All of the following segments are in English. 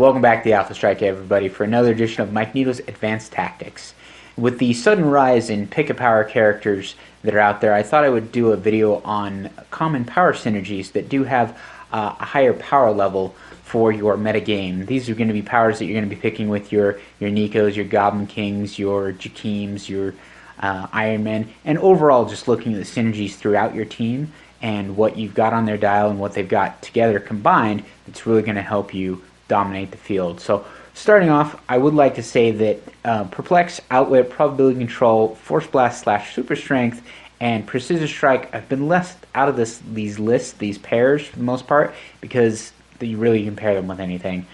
Welcome back to the Alpha Strike, everybody, for another edition of Mikeneto's Advanced Tactics. With the sudden rise in pick-a-power characters that are out there, I thought I would do a video on common power synergies that do have a higher power level for your metagame. These are going to be powers that you're going to be picking with your Nikos, your Goblin Kings, your Jakeems, your Iron Men, and overall just looking at the synergies throughout your team and what you've got on their dial and what they've got together combined. It's really going to help you dominate the field. So starting off, I would like to say that Perplex, Outwit, Probability Control, Force Blast / Super Strength, and Precision Strike have been left out of these lists, these pairs for the most part, because you really can pair them with anything.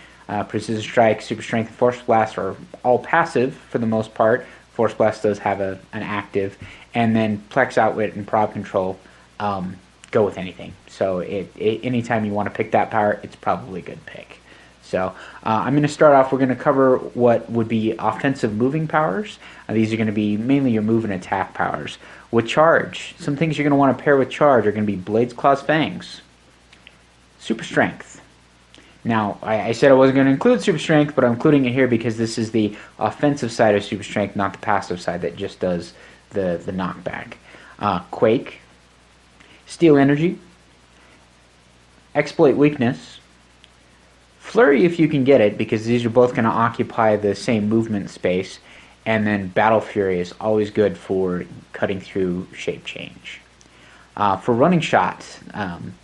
Precision Strike, Super Strength, and Force Blast are all passive for the most part. Force Blast does have an active, and then Plex, Outwit, and Prob Control go with anything. So anytime you want to pick that power, it's probably a good pick. So I'm going to start off, we're going to cover what would be offensive moving powers. These are going to be mainly your move and attack powers. With Charge, some things you're going to want to pair with Charge are going to be Blades, Claws, Fangs, Super Strength. Now, I said I wasn't going to include Super Strength, but I'm including it here because this is the offensive side of Super Strength, not the passive side that just does the knockback. Quake, Steal Energy, Exploit Weakness, Flurry if you can get it, because these are both going to occupy the same movement space, and then Battle Fury is always good for cutting through shape change. For Running Shot,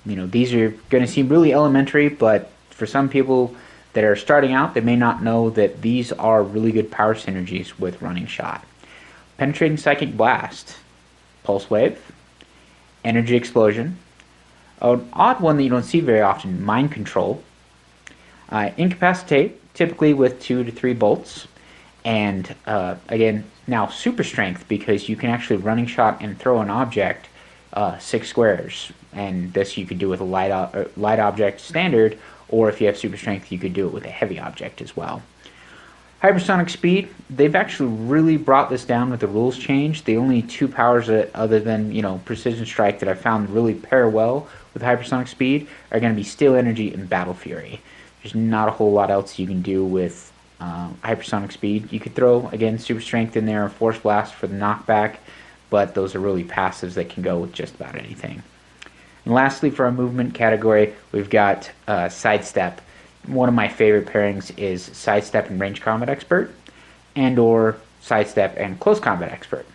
these are going to seem really elementary, but for some people that are starting out, they may not know that these are really good power synergies with Running Shot. Penetrating Psychic Blast, Pulse Wave, Energy Explosion, an odd one that you don't see very often, Mind Control, Incapacitate, typically with 2 to 3 bolts, and again, now Super Strength, because you can actually Running Shot and throw an object 6 squares, and this you could do with a light object standard, or if you have Super Strength, you could do it with a heavy object as well. Hypersonic Speed, they've actually really brought this down with the rules change. The only 2 powers that, other than Precision Strike, that I found really pair well with Hypersonic Speed are going to be Steal Energy and Battle Fury. There's not a whole lot else you can do with Hypersonic Speed. You could throw, again, Super Strength in there, or Force Blast for the knockback, but those are really passives that can go with just about anything. And lastly, for our movement category, we've got Sidestep. One of my favorite pairings is Sidestep and Range Combat Expert, and or Sidestep and Close Combat Expert.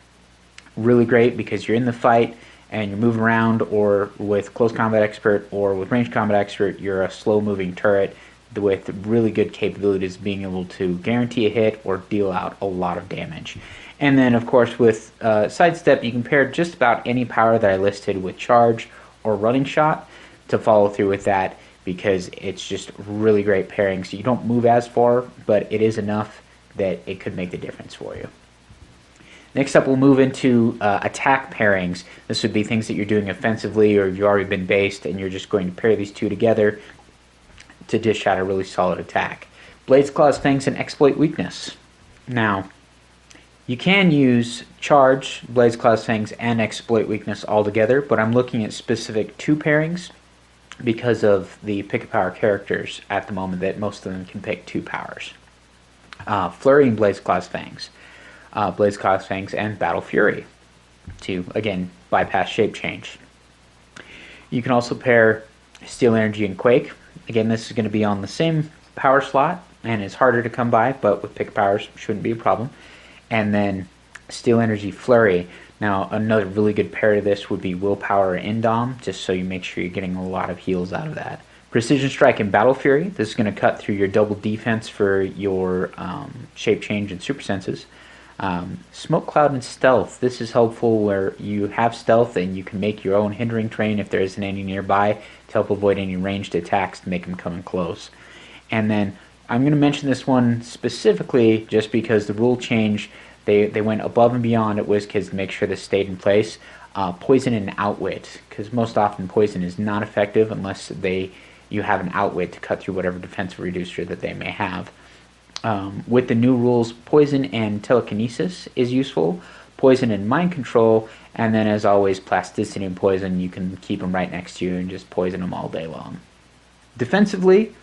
Really great because you're in the fight and you're moving around, or with Close Combat Expert or with Range Combat Expert, you're a slow-moving turret with really good capabilities of being able to guarantee a hit or deal out a lot of damage. And then, of course, with Sidestep, you can pair just about any power that I listed with Charge or Running Shot to follow through with that, because it's just really great pairing. So you don't move as far, but it is enough that it could make the difference for you. Next up, we'll move into attack pairings. This would be things that you're doing offensively, or you've already been based, and you're just going to pair these two together to dish out a really solid attack. Blades, Claws, Fangs, and Exploit Weakness. Now, you can use Charge, Blades, Claws, Fangs, and Exploit Weakness all together, but I'm looking at specific 2 pairings because of the pick-a-power characters at the moment, that most of them can pick 2 powers. Flurry and Blades, Claws, Fangs. Blades, Claws, Fangs, and Battle Fury to, again, bypass shape change. You can also pair Steal Energy and Quake. Again, this is going to be on the same power slot, and it's harder to come by, but with pick powers, shouldn't be a problem. And then Steal Energy, Flurry. Now, another really good pair to this would be Willpower or Indom, just so you make sure you're getting a lot of heals out of that. Precision Strike and Battle Fury. This is going to cut through your double defense for your shape change and super senses. Smoke Cloud and Stealth. This is helpful where you have stealth and you can make your own hindering terrain if there isn't any nearby to help avoid any ranged attacks to make them come in close. And then I'm going to mention this one specifically just because the rule change, they went above and beyond at WizKids to make sure this stayed in place. Poison and Outwit, because most often Poison is not effective unless you have an Outwit to cut through whatever defensive reducer that they may have. With the new rules, Poison and Telekinesis is useful, Poison and Mind Control, and then as always, Plasticity and Poison. You can keep them right next to you and just poison them all day long. Defensively,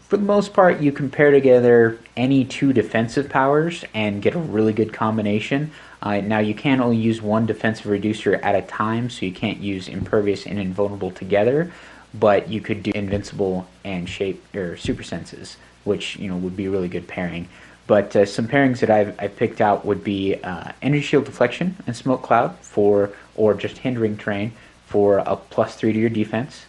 For the most part, you can pair together any two defensive powers and get a really good combination. Now, you can only use one defensive reducer at a time, so you can't use impervious and invulnerable together, but you could do invincible and shape or super senses, which would be a really good pairing. But some pairings that I've picked out would be energy shield deflection and smoke cloud or just hindering terrain for a +3 to your defense.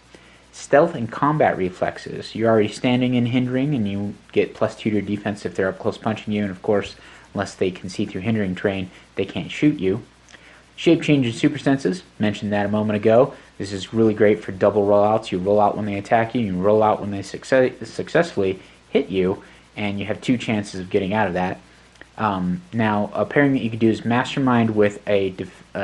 Stealth and combat reflexes. You're already standing in hindering, and you get +2 to your defense if they're up close punching you, and of course, unless they can see through hindering terrain, they can't shoot you. Shape change and super senses, mentioned that a moment ago. This is really great for double rollouts. You roll out when they attack you, you roll out when they successfully hit you, and you have 2 chances of getting out of that. Now, a pairing that you could do is Mastermind with a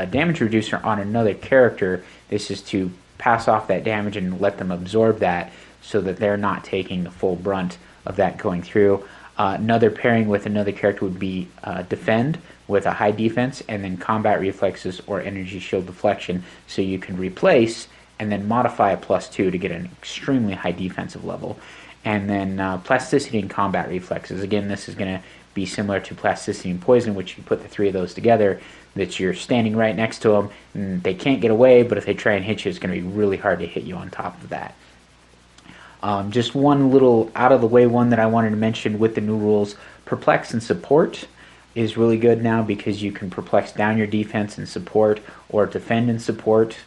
damage reducer on another character. This is to pass off that damage and let them absorb that so that they're not taking the full brunt of that going through. Another pairing with another character would be Defend with a high defense, and then Combat Reflexes or Energy Shield Deflection, so you can replace and then modify a +2 to get an extremely high defensive level. And then Plasticity and Combat Reflexes. Again, this is going to be similar to Plasticity and Poison, which you put the 3 of those together, that you're standing right next to them, and they can't get away, but if they try and hit you, it's going to be really hard to hit you on top of that. Just one little out-of-the-way one that I wanted to mention with the new rules. Perplex and Support is really good now because you can perplex down your defense and support, or defend and support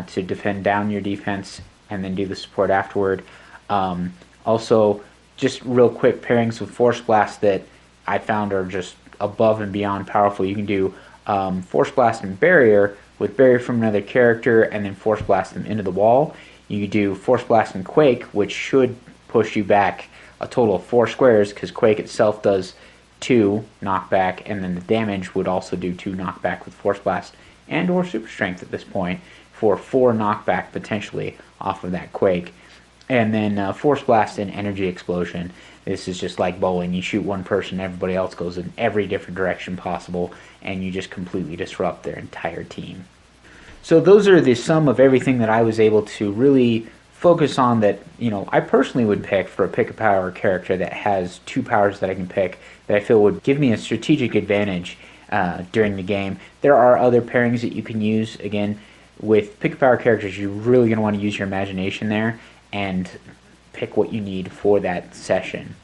to defend down your defense and then do the support afterward. Also, just real quick pairings with Force Blast that I found are just above and beyond powerful. You can do Force Blast and Barrier with Barrier from another character, and then Force Blast them into the wall. You do Force Blast and Quake, which should push you back a total of 4 squares, because Quake itself does 2 knockback, and then the damage would also do 2 knockback with Force Blast and or Super Strength at this point for 4 knockback potentially off of that Quake. And then Force Blast and Energy Explosion. This is just like bowling. You shoot one person, everybody else goes in every different direction possible, and you just completely disrupt their entire team. So those are the sum of everything that I was able to really focus on that, I personally would pick for a pick-a-power character that has 2 powers that I can pick that I feel would give me a strategic advantage during the game. There are other pairings that you can use. Again, with pick-a-power characters, you're really going to want to use your imagination there and pick what you need for that session.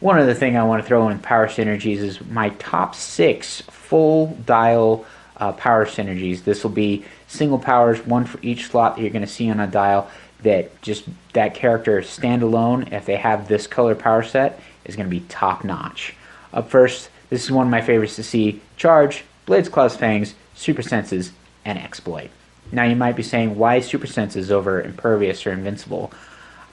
One other thing I want to throw in power synergies is my top 6 full dial power synergies. This will be single powers, 1 for each slot that you're going to see on a dial, that just that character standalone, if they have this color power set, is going to be top notch. Up first, this is one of my favorites to see: Charge, Blades, Claws, Fangs, Super Senses, and Exploit. Now you might be saying, why Super Senses over Impervious or Invincible?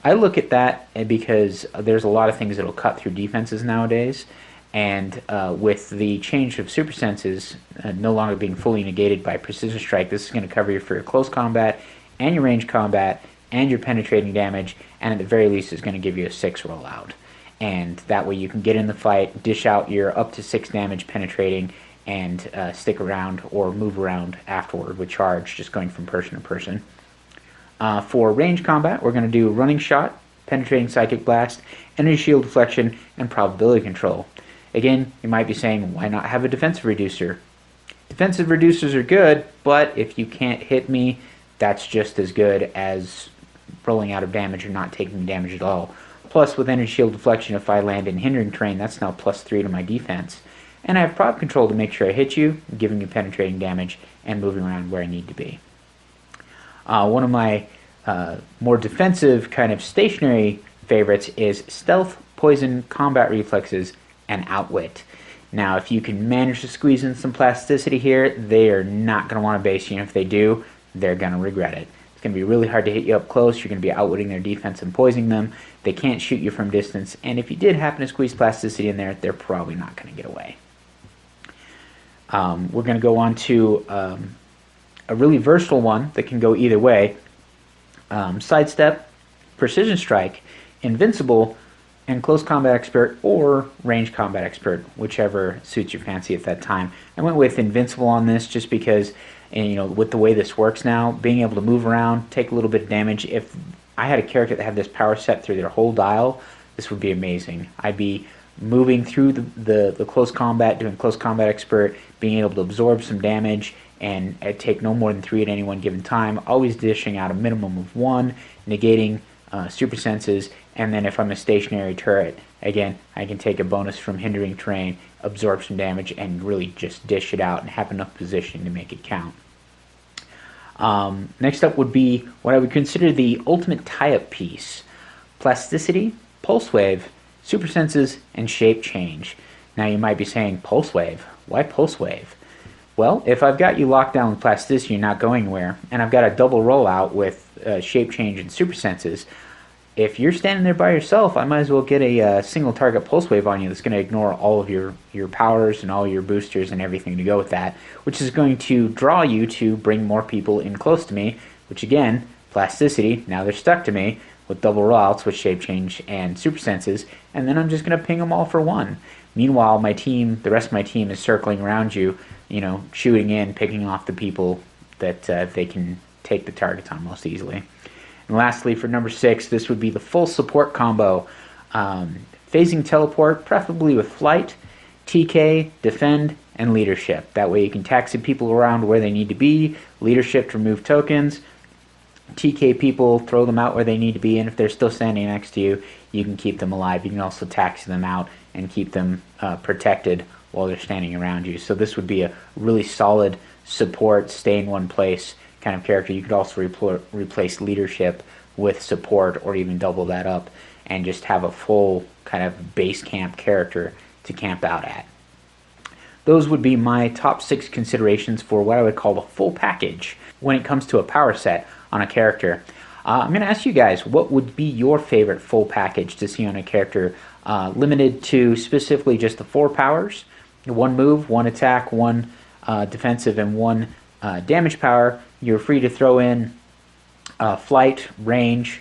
I look at that because there's a lot of things that will cut through defenses nowadays, and with the change of Super Senses no longer being fully negated by Precision Strike, this is going to cover you for your close combat and your range combat and your penetrating damage, and at the very least is going to give you a 6 rollout. And that way you can get in the fight, dish out your up to 6 damage penetrating, and stick around or move around afterward with Charge, just going from person to person. For range combat, we're going to do Running Shot, Penetrating Psychic Blast, Energy Shield Deflection, and Probability Control. Again, you might be saying, why not have a defensive reducer? Defensive reducers are good, but if you can't hit me, that's just as good as rolling out of damage or not taking damage at all. Plus, with Energy Shield Deflection, if I land in hindering terrain, that's now +3 to my defense. And I have Prob Control to make sure I hit you, giving you penetrating damage, and moving around where I need to be. One of my more defensive, kind of stationary favorites is Stealth, Poison, Combat Reflexes, and Outwit. Now, if you can manage to squeeze in some plasticity here, they are not going to want to base you, and if they do, they're going to regret it. It's going to be really hard to hit you up close. You're going to be outwitting their defense and poisoning them. They can't shoot you from distance, and if you did happen to squeeze plasticity in there, they're probably not going to get away. We're going to go on to a really versatile one that can go either way. Sidestep, Precision Strike, Invincible, and Close Combat Expert or Range Combat Expert, whichever suits your fancy at that time. I went with Invincible on this just because, and, with the way this works now, being able to move around, take a little bit of damage. If I had a character that had this power set through their whole dial, this would be amazing. I'd be moving through the close combat, doing close combat expert, being able to absorb some damage, and take no more than 3 at any one given time, always dishing out a minimum of 1, negating super senses, and then if I'm a stationary turret, again, I can take a bonus from hindering terrain, absorb some damage, and really just dish it out and have enough positioning to make it count. Next up would be what I would consider the ultimate tie-up piece: plasticity, pulse wave, super senses, and shape change. Now you might be saying, pulse wave? Why pulse wave? Well, if I've got you locked down with plasticity, you're not going anywhere, and I've got a double rollout with shape change and super senses, if you're standing there by yourself, I might as well get a single target pulse wave on you that's going to ignore all of your powers and all your boosters and everything to go with that, which is going to draw you to bring more people in close to me, which again, plasticity, now they're stuck to me with double rollouts with shape change and super senses, and then I'm just going to ping them all for 1. Meanwhile, my team, the rest of my team is circling around you, shooting in, picking off the people that they can take the targets on most easily. And lastly, for number 6, this would be the full support combo. Phasing teleport, preferably with flight, TK, defend, and leadership. That way you can taxi people around where they need to be, leadership to remove tokens, TK people, throw them out where they need to be, and if they're still standing next to you, you can keep them alive. You can also taxi them out and keep them protected while they're standing around you. So this would be a really solid support, stay in one place kind of character. You could also replace leadership with support, or even double that up and just have a full kind of base camp character to camp out at. Those would be my top 6 considerations for what I would call the full package when it comes to a power set on a character. I'm going to ask you guys, what would be your favorite full package to see on a character, limited to specifically just the 4 powers, 1 move, 1 attack, 1 defensive, and 1 damage power. You're free to throw in flight, range.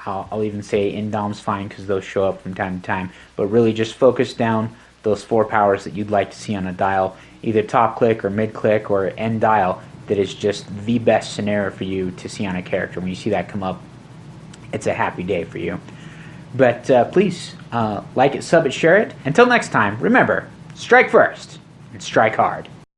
I'll even say indom's fine because those show up from time to time. But really just focus down those 4 powers that you'd like to see on a dial, either top click or mid click or end dial, that is just the best scenario for you to see on a character. When you see that come up, it's a happy day for you. But please like it, sub it, share it. Until next time, remember, strike first and strike hard.